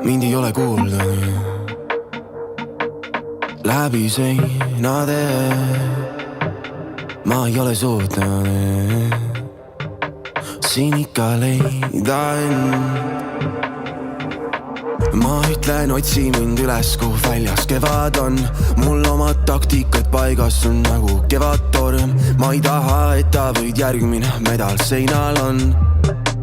Mind ei ole kuulda läbi seinade, ma ei ole suutnud siin ikka leida end. Ma ütlen, otsi mind üles, kuhu väljas kevad on. Mul omad taktikad paigas on nagu kevadtorm. Ma ei taha, et ta võid järgmine medal seinal on.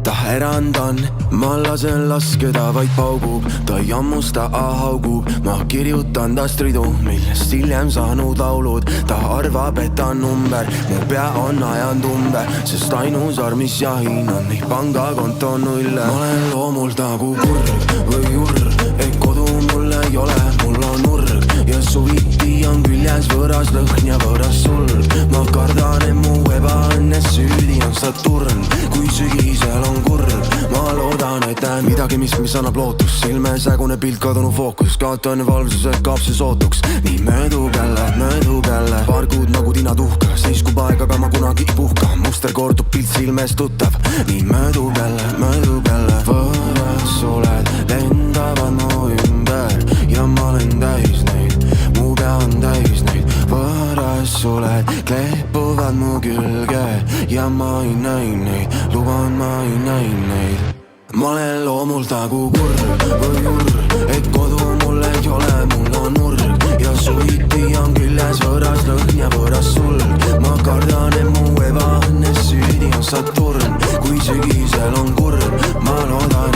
Ta erand on, ma lasen laskeda, vaid paugub. Ta ei ammusta, haugub. Ma kirjutan tast ridu, millest hiljem saanud laulud. Ta arvab, et ta on number, mu pea on ajand umbe. Sest ainus arv, mis jahin on nii pangakonto nulle. Ma olen loomult nagu kurg või urr, et kodu mul ei ole, mul on urg. Ja suviti on küljes võõras lõhn ja võõras sulg. Ma kardan, et mu ebaõnnes süüdi on Saturn, kui sügisel on kurb. Ma loodan, et näen midagi, mis annab lootust. Silme sägune pilt, kadunu fookus. Kaotan valvsuse, kaob see sootuks. Nii möödub jälle paar kuud nagu tina tuhka. Seiskub aeg, aga ma kunagi ei puhka. Muster kordub, pilt silmes tuttav. Nii möödub jälle võõras oled, lendavad mu ümber. Ja ma olen täis neid, mu pea on täis neid. Võõras oled, kleepuvad mu külge. Ja ma ei näi neid, luban ma ei näi neid. Ma olen loomult nagu kurg või urr, et kodu mul ei ole, mul on urg. Ja suviti on küljes võõras lõhn ja võõras sulg. Ma kardan, et mu ebaõnnes süüdi on Saturn, kui sügisel on kurb. Ma loodan,